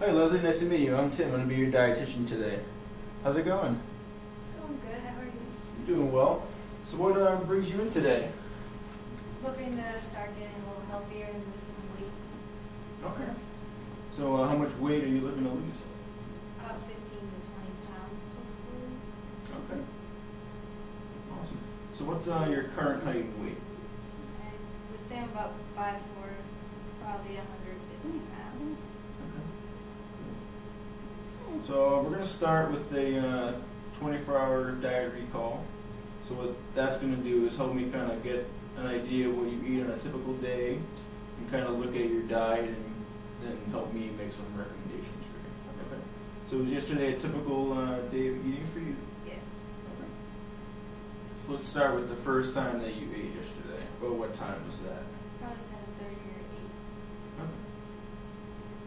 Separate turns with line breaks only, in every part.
Hi Leslie, nice to meet you. I'm Tim. I'm going to be your dietitian today. How's it going?
It's going good. How are you?
I'm doing well. So what brings you in today?
Looking to start getting a little healthier and lose some weight.
Okay. So how much weight are you looking to lose?
About 15 to 20 pounds, hopefully.
Okay. Awesome. So what's your current height and weight?
I would say I'm about 5'4", probably 150 pounds.
Okay. So we're going to start with a 24-hour diet recall. So what that's going to do is help me kind of get an idea of what you eat on a typical day and kind of look at your diet and then help me make some recommendations for you. Okay. So was yesterday a typical day of eating for you?
Yes.
Okay. So let's start with the first time that you ate yesterday. Well, what time was that?
Probably 7:30 or 8.
Okay.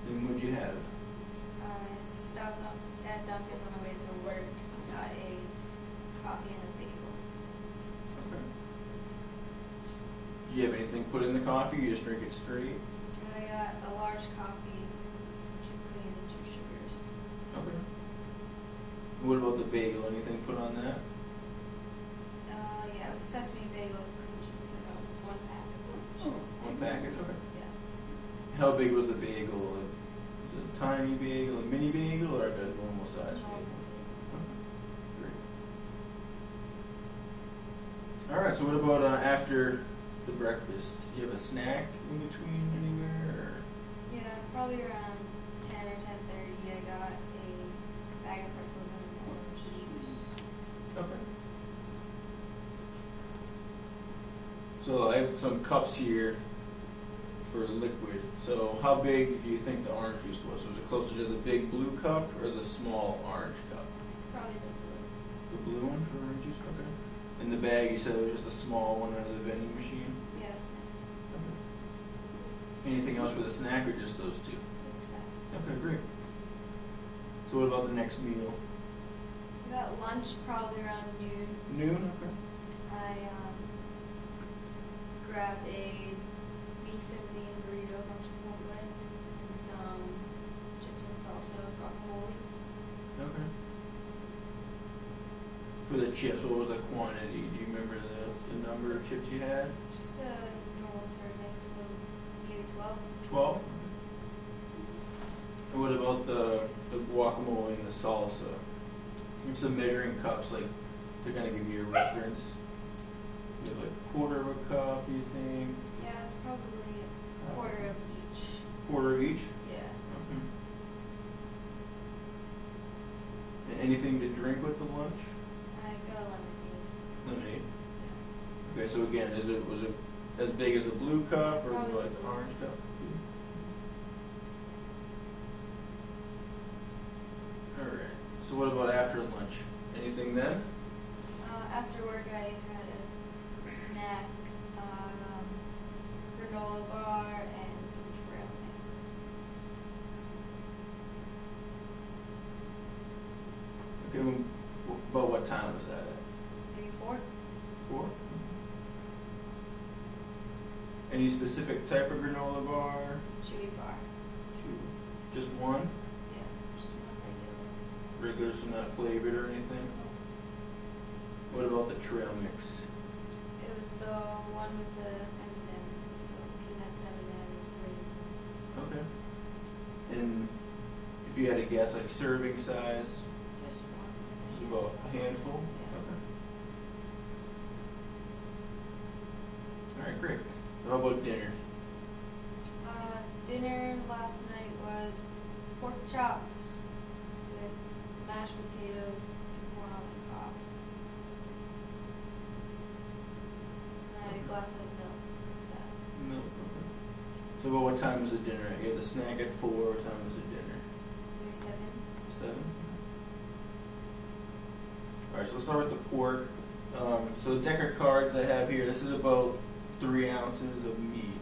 And what'd you have?
I stopped at Dunkin's on my way to work. Got a coffee and a bagel.
Okay. Did you have anything put in the coffee? You just drink it straight?
And I got a large coffee, 2 creams and 2 sugars.
Okay. And what about the bagel? Anything put on that?
Yeah, it was a sesame bagel with cream cheese. I got 1 pack.
One package? Okay.
Yeah.
How big was the bagel? Was it a tiny bagel, a mini bagel, or like a normal size bagel? Great. Alright, so what about after the breakfast? Do you have a snack in between anywhere?
Yeah, probably around 10 or 10:30, I got a bag of pretzels and an orange juice.
Or? Okay. So I have some cups here for liquid. So how big do you think the orange juice was? Was it closer to the big blue cup or the small orange cup?
Probably the blue.
The blue one for orange juice? Okay. In the bag you said it was just a small one out of the vending machine?
Yes.
Anything else for the snack or just those two?
Just that.
Okay, great. So what about the next meal?
I got lunch probably around noon.
Noon? Okay.
I grabbed a beef and bean burrito from Chipotle and some chips and salsa guacamole.
Okay. For the chips, what was the quantity? Do you remember the number of chips you had?
Just a normal serving, so maybe 12.
12? And what about the guacamole and the salsa? Give some measuring cups, like, to kind of give you a reference. You have like a quarter of a cup, you think?
Yeah, it's probably a quarter of each.
Quarter of each?
Yeah.
Okay. And anything to drink with the lunch?
I got a lemonade.
Lemonade.
Yeah.
Okay, so again, was it as big as a blue cup or
Probably
like the
blue.
orange cup? Alright, so what about after lunch? Anything then?
After work, I had a snack, granola bar, and some trail mix.
Okay, about what time was that at?
Maybe 4?
4? Any specific type of granola bar?
Chewy bar.
Just one?
Yeah, just one regular.
Regular, so not flavored or anything? What about the trail mix?
It was the one with the M&Ms, so peanuts, M&Ms, raisins.
Okay. And if you had to guess, like serving size,
Just one.
it's about a handful?
Yeah.
Okay. Alright, great. How about dinner?
Dinner last night was pork chops with mashed potatoes and corn on the cob. And I had a glass of milk with that.
Milk, okay. So about what time was the dinner? You had the snack at 4, what time was the dinner?
Maybe 7.
7? Alright, so let's start with the pork. So the deck of cards I have here, this is about 3 ounces of meat.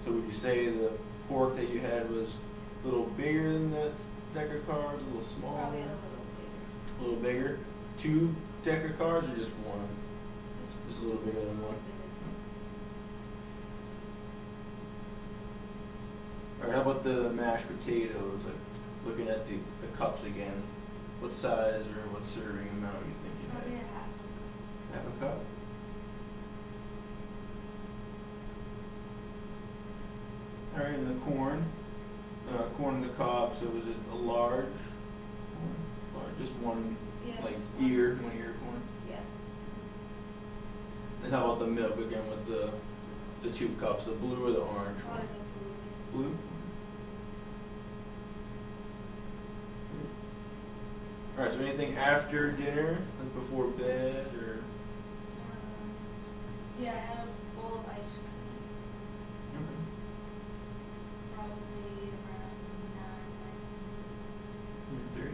So would you say the pork that you had was a little bigger than the deck of cards, a little smaller?
Probably a little bigger.
A little bigger? 2 deck of cards or just 1? Just a little bigger than 1. Alright, how about the mashed potatoes? Like looking at the cups again, what size or what serving amount are you thinking?
Probably a half.
Half a cup? Alright, and the corn on the cob, so was it a large corn? Large, just one,
Yeah.
like
just one.
ear, one ear corn?
Yeah.
And how about the milk again with the two cups, the blue or the orange
Probably
one?
the blue.
Blue? Alright, so anything after dinner, like before bed, or?
Yeah, I had a bowl of ice cream. Probably around
9, 3.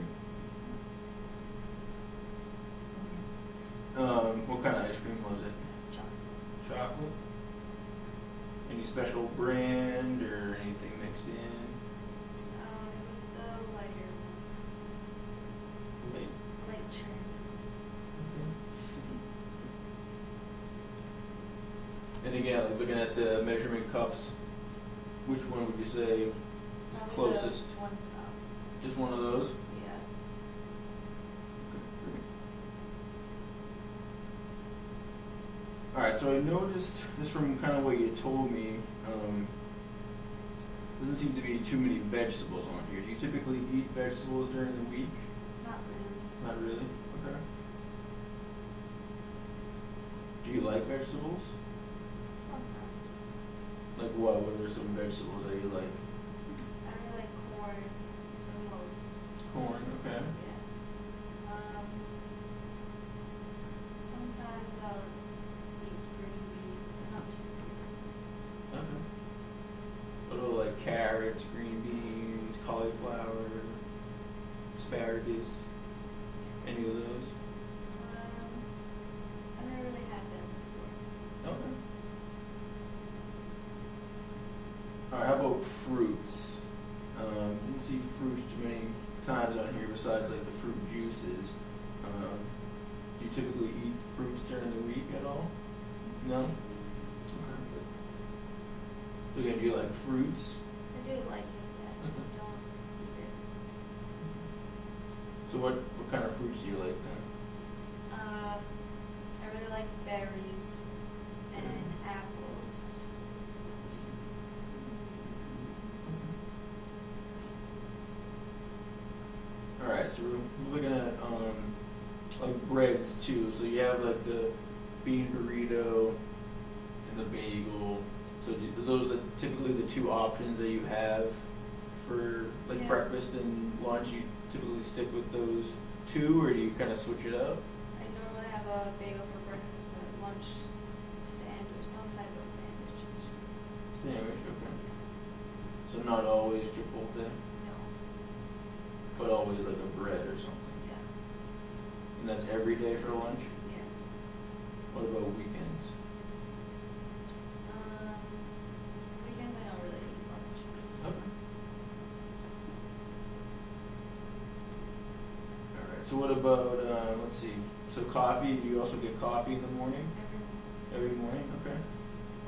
What kind of ice cream was it?
9. Chocolate.
Chocolate? Any special brand or anything mixed in?
It was the lighter one.
Wait.
Light trim.
And again, like looking at the measurement cups, which one would you say is
Probably
closest?
The 1 cup.
Just one of those?
Yeah.
Alright, so I noticed, just from kind of what you told me, doesn't seem to be too many vegetables on here. Do you typically eat vegetables during the week?
Not really.
Not really? Okay. Do you like vegetables?
Sometimes.
Like what? What are some vegetables that you like?
I really like corn the most.
Corn, okay.
Yeah. Sometimes I'll eat green beans, but not too frequently.
Okay. What about like carrots, green beans, cauliflower, asparagus? Any of those?
I've never really had them before.
Okay. Alright, how about fruits? Didn't see fruits too many times on here besides like the fruit juices. Do you typically eat fruits during the week at all? No? Okay. So again, do you like fruits?
I do like it, yeah, I just don't eat it.
So what kind of fruits do you like then?
I really like berries and apples.
Alright, so we're looking at like breads too. So you have like the bean burrito and the bagel. So those are typically the two options that you have for like
Yeah.
breakfast and lunch. You typically stick with those two, or do you kind of switch it up?
I normally have a bagel for breakfast, but at lunch, sandwich, some type of sandwich.
Sandwich, okay. So not always Chipotle,
No,
but always like a bread or something.
yeah,
And that's every day for lunch?
yeah.
What about weekends?
Weekends I don't really eat much.
Okay. Alright, so what about, let's see, so coffee, do you also get coffee in the morning? Every morning, okay.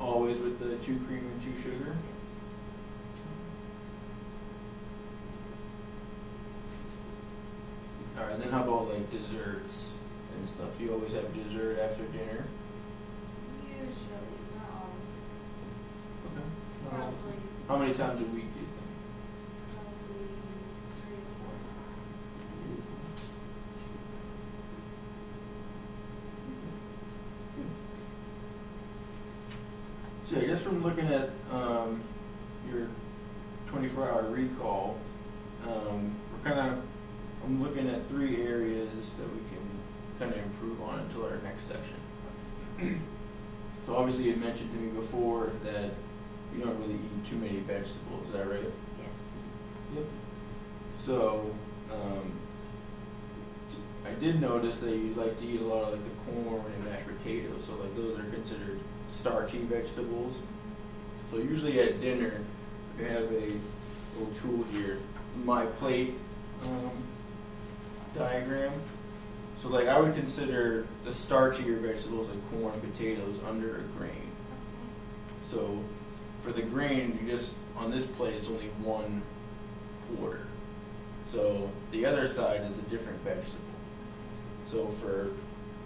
Always with the 2 cream and 2 sugar?
Yes.
Alright, then how about like desserts and stuff? Do you always have dessert after dinner?
Usually, not always.
Okay.
Probably,
How many times a week do you think?
probably 3 to 4 times.
So I guess from looking at your 24-hour recall, I'm looking at 3 areas that we can kind of improve on until our next section. So obviously you mentioned to me before that you don't really eat too many vegetables, is that right?
Yes.
Yep. So, I did notice that you like to eat a lot of like the corn and mashed potatoes, so like those are considered starchy vegetables. So usually at dinner, I have a little tool here, my plate diagram. So like I would consider the starchier vegetables like corn and potatoes under a grain.
Okay.
So for the grain, you just, on this plate, it's only 1/4. So the other side is a different vegetable. So for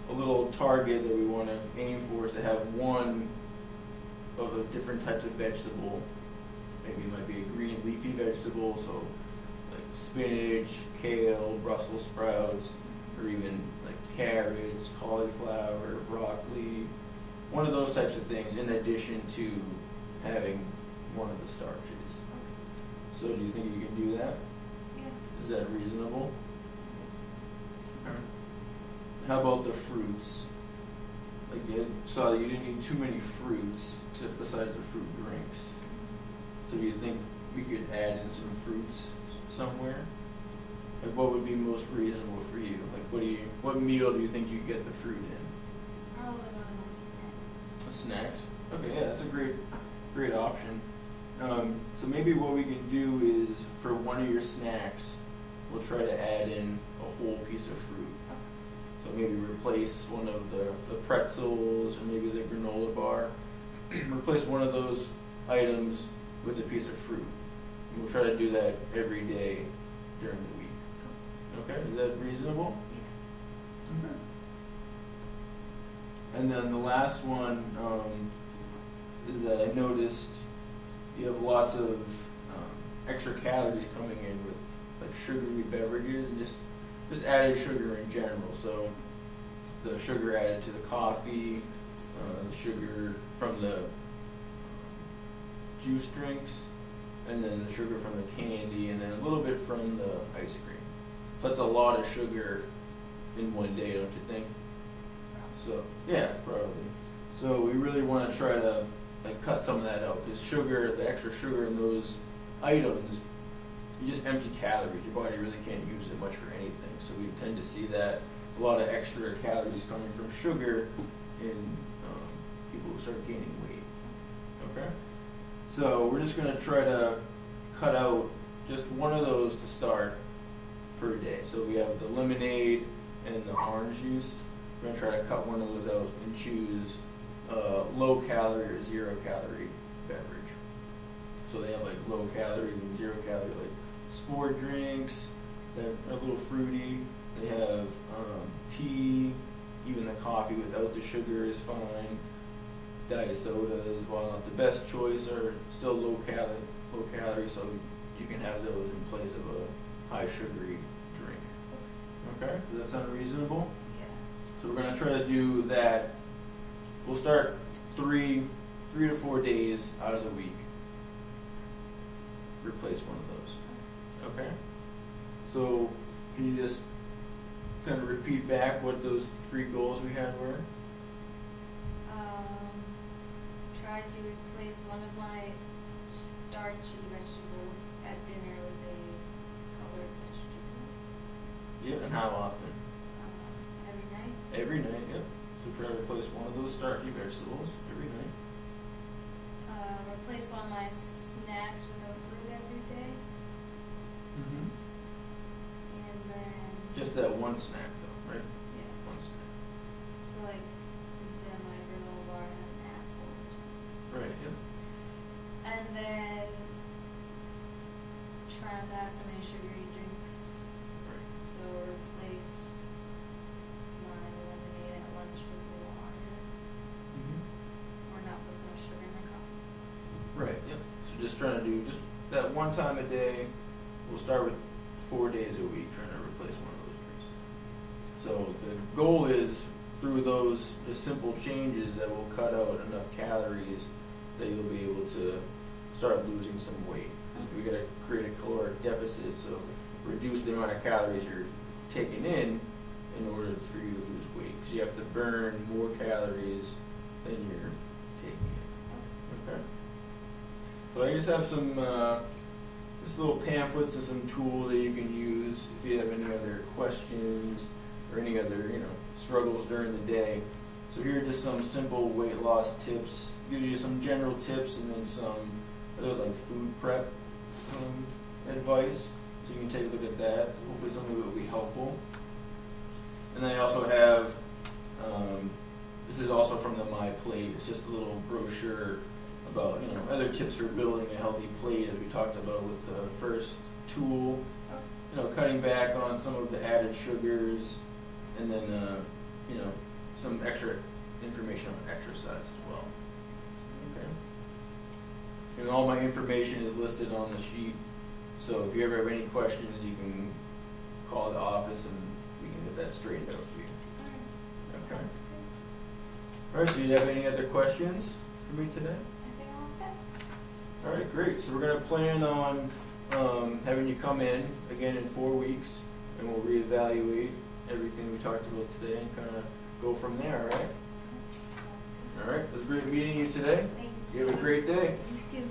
a little target that we want to aim for is to have one of the different types of vegetable. Maybe it might be a green leafy vegetable, so like spinach, kale, Brussels sprouts, or even like carrots, cauliflower, broccoli, one of those types of things in addition to having one of the starches. So do you think you can do that?
Yeah.
Is that reasonable? How about the fruits? Like you saw that you didn't eat too many fruits besides the fruit drinks. So do you think we could add in some fruits somewhere? Like what would be most reasonable for you? Like what meal do you think you get the fruit in?
Probably one of my snacks.
A snacks? Okay, yeah, that's a great option. So maybe what we can do is for one of your snacks, we'll try to add in a whole piece of fruit. So maybe replace one of the pretzels or maybe the granola bar. Replace one of those items with a piece of fruit. And we'll try to do that every day during the week. Okay, is that reasonable?
Yeah.
Okay. And then the last one is that I noticed you have lots of extra calories coming in with like sugary beverages and just added sugar in general. So the sugar added to the coffee, the sugar from the juice drinks, and then the sugar from the candy, and then a little bit from the ice cream. That's a lot of sugar in one day, don't you think? So yeah, probably. So we really want to try to like cut some of that out because sugar, the extra sugar in those items, you just empty calories. Your body really can't use it much for anything. So we tend to see that a lot of extra calories coming from sugar in people who start gaining weight. Okay? So we're just going to try to cut out just one of those to start per day. So we have the lemonade and the orange juice. We're going to try to cut one of those out and choose low calorie or 0 calorie beverage. So they have like low calorie and 0 calorie, like sport drinks that are a little fruity. They have tea, even the coffee without the sugar is fine. Diet sodas, while not the best choice, are still low calorie, so you can have those in place of a high sugary drink. Okay, does that sound reasonable?
Yeah.
So we're gonna try to do that. We'll start 3 to 4 days out of the week. Replace one of those. Okay? So can you just kind of repeat back what those 3 goals we had were?
Try to replace one of my starchy vegetables at dinner with a colored vegetable.
Yeah, and how often?
Every night.
Every night, yep. So try to replace one of those starchy vegetables every night.
Replace one of my snacks with a fruit every day.
Mm-hmm.
And then,
Just that one snack though, right?
yeah,
One snack.
so like instead of my granola bar, I have an apple or something.
Right, yep.
And then try not to have so many sugary drinks.
Right.
So replace my lemonade at lunch with water,
Mm-hmm.
or not put so much sugar in my coffee.
Right, yep. So just trying to do just that one time a day. We'll start with 4 days a week trying to replace one of those drinks. So the goal is through those just simple changes that will cut out enough calories that you'll be able to start losing some weight. Because we got to create a caloric deficit, so reduce the amount of calories you're taking in order for you to lose weight. Because you have to burn more calories than you're taking in. Okay. So I just have some just little pamphlets and some tools that you can use if you have any other questions or any other struggles during the day. So here are just some simple weight loss tips. Give you some general tips and then some other like food prep advice. So you can take a look at that. Hopefully something that will be helpful. And then I also have this is also from the My Plate. It's just a little brochure about other tips for building a healthy plate, as we talked about with the first tool. cutting back on some of the added sugars, and then, some extra information on exercise as well. Okay. And all my information is listed on the sheet, so if you ever have any questions, you can call the office and we can get that straightened out for you.
Alright,
Okay.
sounds good.
Alright, so do you have any other questions for me today?
I think I'm all set.
Alright, great, so we're gonna plan on, having you come in again in 4 weeks, and we'll reevaluate everything we talked about today and kinda go from there, alright?
Sounds good.
Alright, it was great meeting you today.
Thank
You have a great day.
You too.